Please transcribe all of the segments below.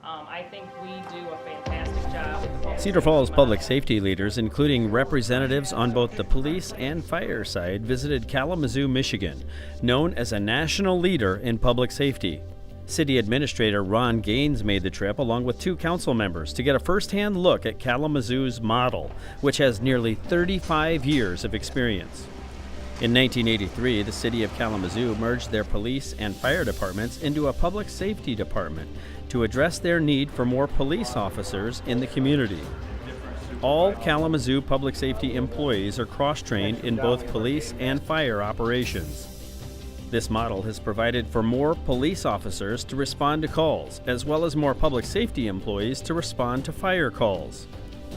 I think we do a fantastic job with the public Cedar Falls safety public model. safety leaders, including representatives on both the police and fire side, visited Kalamazoo, Michigan, known as a national leader in public safety. City Administrator Ron Gaines made the trip along with 2 council members to get a first-hand look at Kalamazoo's model, which has nearly 35 years of experience. In 1983, the city of Kalamazoo merged their police and fire departments into a public safety department to address their need for more police officers in the community. All Kalamazoo public safety employees are cross-trained in both police and fire operations. This model has provided for more police officers to respond to calls, as well as more public safety employees to respond to fire calls.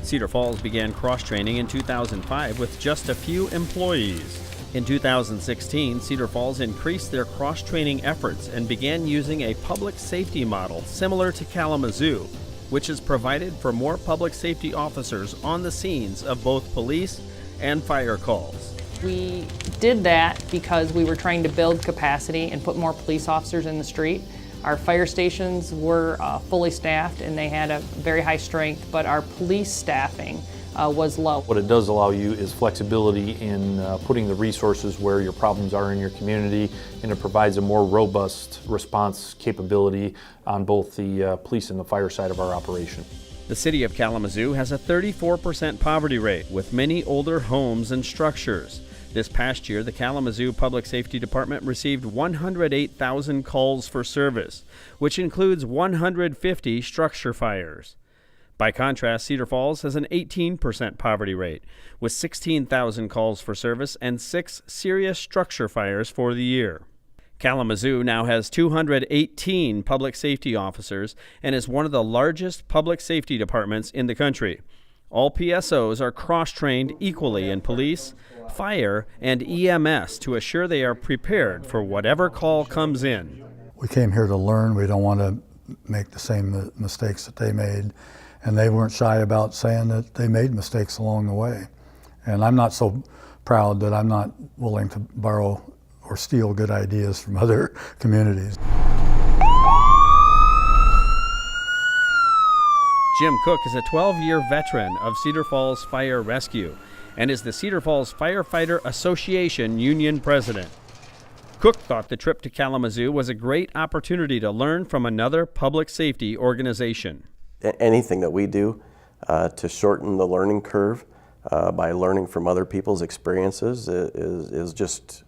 Cedar Falls began cross-training in 2005 with just a few employees. In 2016, Cedar Falls increased their cross-training efforts and began using a public safety model similar to Kalamazoo, which has provided for more public safety officers on the scenes of both police and fire calls. We did that because we were trying to build capacity and put more police officers in the street. Our fire stations were fully staffed and they had a very high strength, but our police staffing was low. What it does allow you is flexibility in putting the resources where your problems are in your community, and it provides a more robust response capability on both the police and the fire side of our operation. The city of Kalamazoo has a 34% poverty rate with many older homes and structures. This past year, the Kalamazoo Public Safety Department received 108,000 calls for service, which includes 150 structure fires. By contrast, Cedar Falls has an 18% poverty rate, with 16,000 calls for service and 6 serious structure fires for the year. Kalamazoo now has 218 public safety officers and is one of the largest public safety departments in the country. All PSOs are cross-trained equally in police, fire, and EMS to assure they are prepared for whatever call comes in. We came here to learn. We don't want to make the same mistakes that they made. And they weren't shy about saying that they made mistakes along the way. And I'm not so proud that I'm not willing to borrow or steal good ideas from other communities. Jim Cook is a 12-year veteran of Cedar Falls Fire Rescue and is the Cedar Falls Firefighter Association Union President. Cook thought the trip to Kalamazoo was a great opportunity to learn from another public safety organization. Anything that we do to shorten the learning curve by learning from other people's experiences is just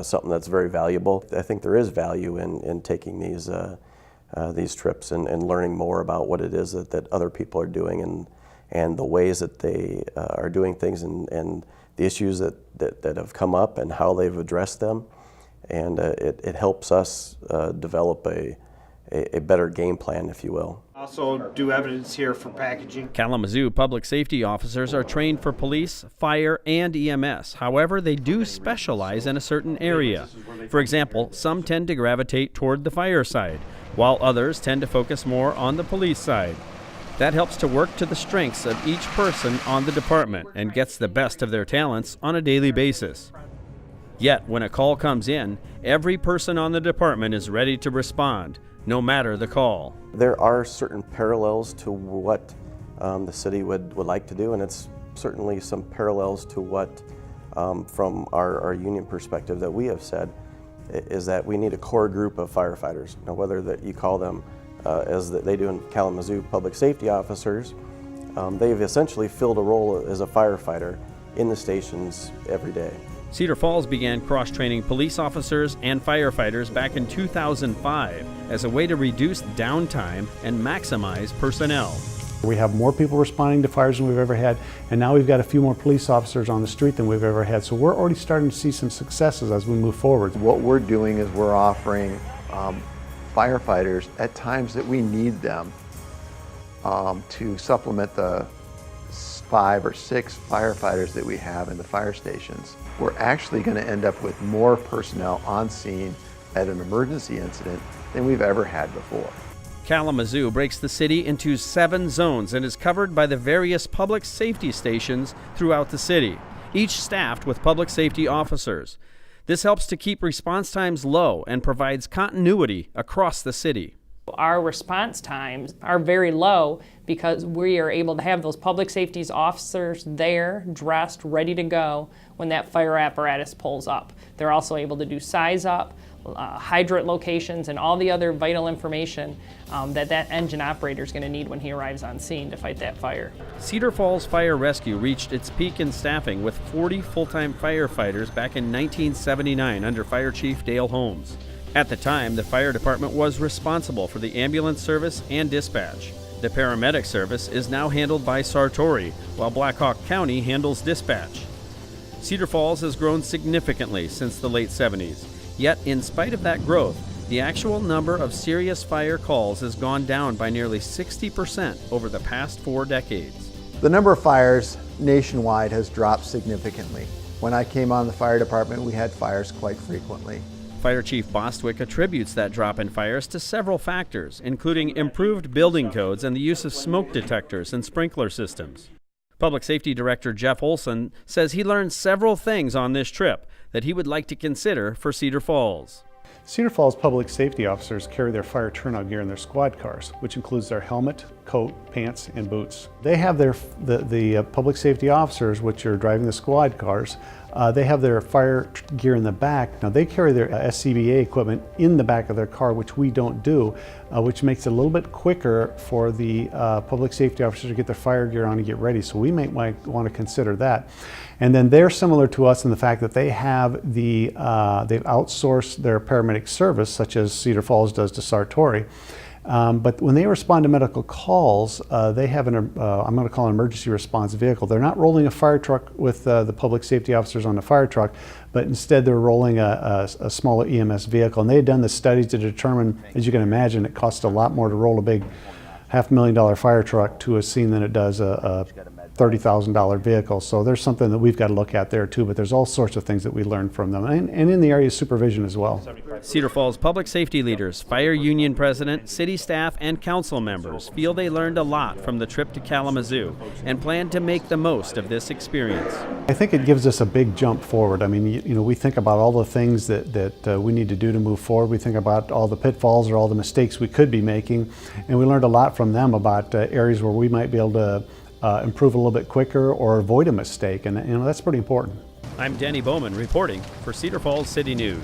something that's very valuable. I think there is value in taking these trips and learning more about what it is that other people are doing and the ways that they are doing things and the issues that have come up and how they've addressed them. And it helps us develop a better game plan, if you will. Also do evidence here for packaging. Kalamazoo public safety officers are trained for police, fire, and EMS. However, they do specialize in a certain area. For example, some tend to gravitate toward the fire side, while others tend to focus more on the police side. That helps to work to the strengths of each person on the department and gets the best of their talents on a daily basis. Yet, when a call comes in, every person on the department is ready to respond, no matter the call. There are certain parallels to what the city would like to do, and it's certainly some parallels to what, from our union perspective, that we have said is that we need a core group of firefighters. Now, whether that you call them, as they do in Kalamazoo, public safety officers, they've essentially filled a role as a firefighter in the stations every day. Cedar Falls began cross-training police officers and firefighters back in 2005 as a way to reduce downtime and maximize personnel. We have more people responding to fires than we've ever had, and now we've got a few more police officers on the street than we've ever had. So we're already starting to see some successes as we move forward. What we're doing is we're offering firefighters at times that we need them to supplement the 5 or 6 firefighters that we have in the fire stations. We're actually going to end up with more personnel on scene at an emergency incident than we've ever had before. Kalamazoo breaks the city into 7 zones and is covered by the various public safety stations throughout the city, each staffed with public safety officers. This helps to keep response times low and provides continuity across the city. Our response times are very low because we are able to have those public safety officers there, dressed, ready to go when that fire apparatus pulls up. They're also able to do size up, hydrant locations, and all the other vital information that engine operator is going to need when he arrives on scene to fight that fire. Cedar Falls Fire Rescue reached its peak in staffing with 40 full-time firefighters back in 1979 under Fire Chief Dale Holmes. At the time, the fire department was responsible for the ambulance service and dispatch. The paramedic service is now handled by Sartori, while Black Hawk County handles dispatch. Cedar Falls has grown significantly since the late 70s. Yet, in spite of that growth, the actual number of serious fire calls has gone down by nearly 60% over the past 4 decades. The number of fires nationwide has dropped significantly. When I came on the fire department, we had fires quite frequently. Fire Chief Bostwick attributes that drop in fires to several factors, including improved building codes and the use of smoke detectors and sprinkler systems. Public Safety Director Jeff Olson says he learned several things on this trip that he would like to consider for Cedar Falls. Cedar Falls public safety officers carry their fire turnout gear in their squad cars, which includes their helmet, coat, pants, and boots. They have the public safety officers, which are driving the squad cars, they have their fire gear in the back. Now they carry their SCBA equipment in the back of their car, which we don't do, which makes it a little bit quicker for the public safety officers to get their fire gear on and get ready. So we might want to consider that. And then they're similar to us in the fact that they have they've outsourced their paramedic service, such as Cedar Falls does to Sartori. But when they respond to medical calls, they have I'm going to call it an emergency response vehicle. They're not rolling a fire truck with the public safety officers on the fire truck, but instead they're rolling a smaller EMS vehicle. And they've done the studies to determine, as you can imagine, it costs a lot more to roll a big $500,000 fire truck to a scene than it does a $30,000 vehicle. So there's something that we've got to look at there too, but there's all sorts of things that we learn from them, and in the area of supervision as well. Cedar Falls public safety leaders, fire union president, city staff, and council members feel they learned a lot from the trip to Kalamazoo and plan to make the most of this experience. I think it gives us a big jump forward. I mean, you know, we think about all the things that we need to do to move forward. We think about all the pitfalls or all the mistakes we could be making, and we learned a lot from them about areas where we might be able to improve a little bit quicker or avoid a mistake, and you know, that's pretty important. I'm Danny Bowman reporting for Cedar Falls City News.